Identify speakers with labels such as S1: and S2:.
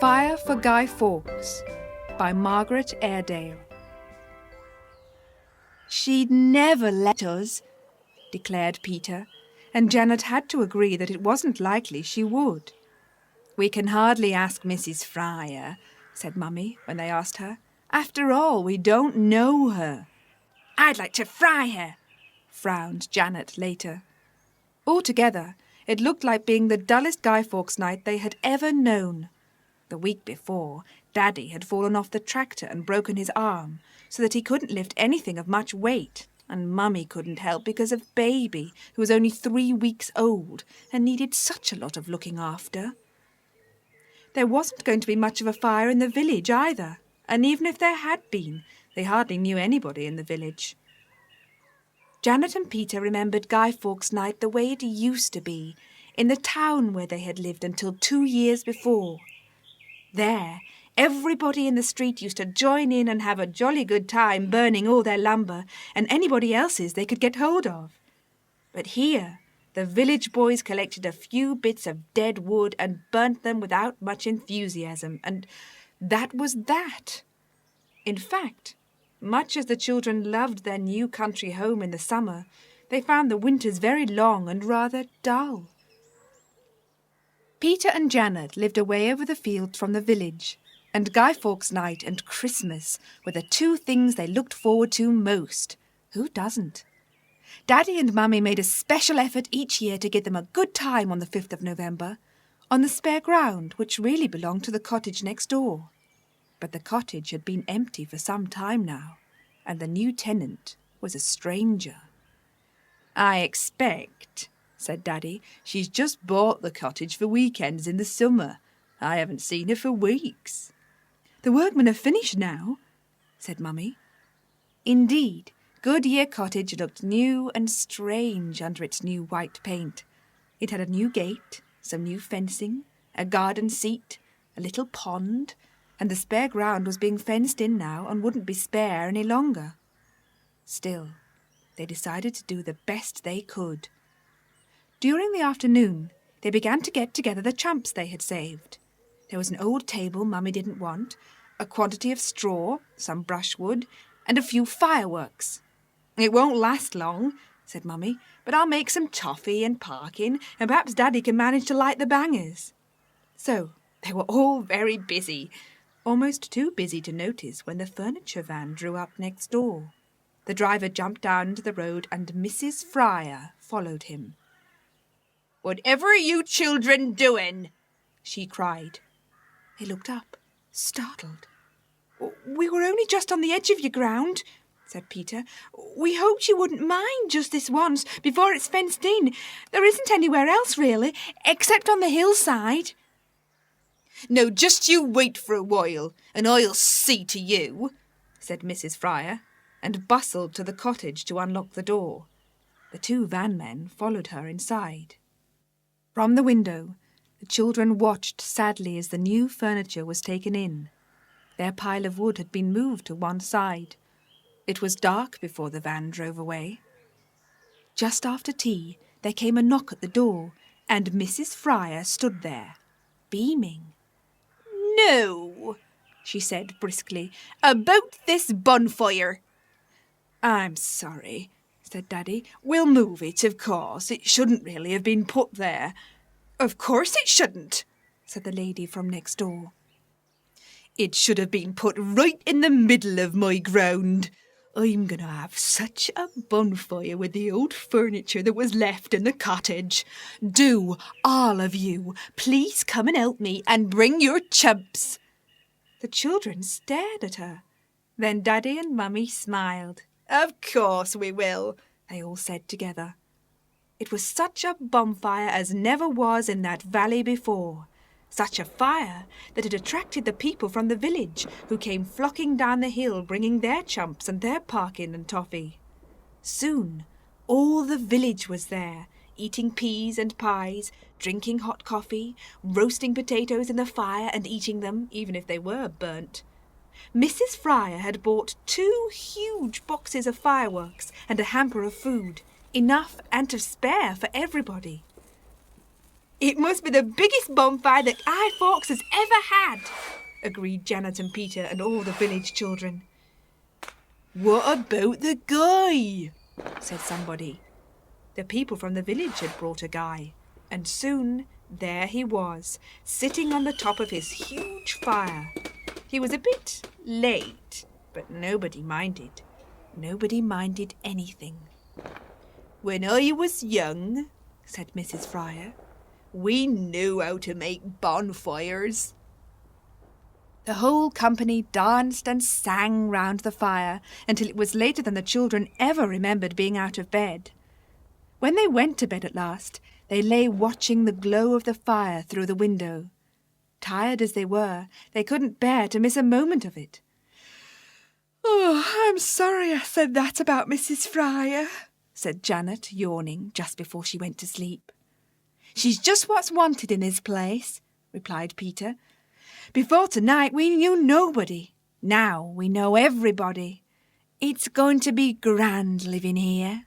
S1: Fire for Guy Fawkes by Margaret Airedale. "She'd never let us," declared Peter, and Janet had to agree that it wasn't likely she would. "We can hardly ask Mrs. Fryer," said Mummy when they asked her. "After all, we don't know her." "I'd like to fry her," frowned Janet later. Altogether, it looked like being the dullest Guy Fawkes night they had ever known. The week before, Daddy had fallen off the tractor and broken his arm, so that he couldn't lift anything of much weight, and Mummy couldn't help because of Baby, who was only 3 weeks old and needed such a lot of looking after. There wasn't going to be much of a fire in the village either, and even if there had been, they hardly knew anybody in the village. Janet and Peter remembered Guy Fawkes' night the way it used to be, in the town where they had lived until 2 years before. There, everybody in the street used to join in and have a jolly good time burning all their lumber and anybody else's they could get hold of. But here, the village boys collected a few bits of dead wood and burnt them without much enthusiasm, and that was that. In fact, much as the children loved their new country home in the summer, they found the winters very long and rather dull. Peter and Janet lived away over the fields from the village, and Guy Fawkes' night and Christmas were the 2 things they looked forward to most. Who doesn't? Daddy and Mummy made a special effort each year to give them a good time on the 5th of November, on the spare ground which really belonged to the cottage next door. But the cottage had been empty for some time now, and the new tenant was a stranger. "I expect," said Daddy, "she's just bought the cottage for weekends in the summer. I haven't seen her for weeks." "The workmen have finished now," said Mummy. Indeed, Goodyear Cottage looked new and strange under its new white paint. It had a new gate, some new fencing, a garden seat, a little pond, and the spare ground was being fenced in now and wouldn't be spare any longer. Still, they decided to do the best they could. During the afternoon, they began to get together the chumps they had saved. There was an old table Mummy didn't want, a quantity of straw, some brushwood, and a few fireworks. "It won't last long," said Mummy, "but I'll make some toffee and parkin, and perhaps Daddy can manage to light the bangers." So they were all very busy, almost too busy to notice when the furniture van drew up next door. The driver jumped down into the road and Mrs. Fryer followed him. "Whatever are you children doing?" she cried. They looked up, startled. "We were only just on the edge of your ground," said Peter. "We hoped you wouldn't mind just this once before it's fenced in. There isn't anywhere else really, except on the hillside." "No, just you wait for a while, and I'll see to you," said Mrs. Fryer, and bustled to the cottage to unlock the door. The 2 van men followed her inside. From the window, the children watched sadly as the new furniture was taken in. Their pile of wood had been moved to one side. It was dark before the van drove away. Just after tea, there came a knock at the door, and Mrs. Fryer stood there, beaming. "No," she said briskly, "about this bonfire." "I'm sorry," said Daddy. "We'll move it, of course. It shouldn't really have been put there." "Of course it shouldn't," said the lady from next door. "It should have been put right in the middle of my ground. I'm going to have such a bonfire with the old furniture that was left in the cottage. Do, all of you, please come and help me and bring your chumps." The children stared at her. Then Daddy and Mummy smiled. "Of course we will," they all said together. It was such a bonfire as never was in that valley before. Such a fire that it attracted the people from the village who came flocking down the hill bringing their chumps and their parkin and toffee. Soon all the village was there, eating peas and pies, drinking hot coffee, roasting potatoes in the fire and eating them, even if they were burnt. Mrs. Fryer had bought 2 huge boxes of fireworks and a hamper of food, enough and to spare for everybody. It must be the biggest bonfire that Guy Fawkes has ever had, agreed Janet and Peter and all the village children. What about the guy? Said somebody. The people from the village had brought a guy, and soon there he was, sitting on the top of his huge fire. He was a bit late, but nobody minded. Nobody minded anything. When I was young, said Mrs. Fryer, we knew how to make bonfires. The whole company danced and sang round the fire until it was later than the children ever remembered being out of bed. When they went to bed at last, they lay watching the glow of the fire through the window. Tired as they were, they couldn't bear to miss a moment of it. Oh, I'm sorry I said that about Mrs. Fryer, said Janet, yawning just before she went to sleep. She's just what's wanted in this place, replied Peter. Before tonight we knew nobody. Now we know everybody. It's going to be grand living here.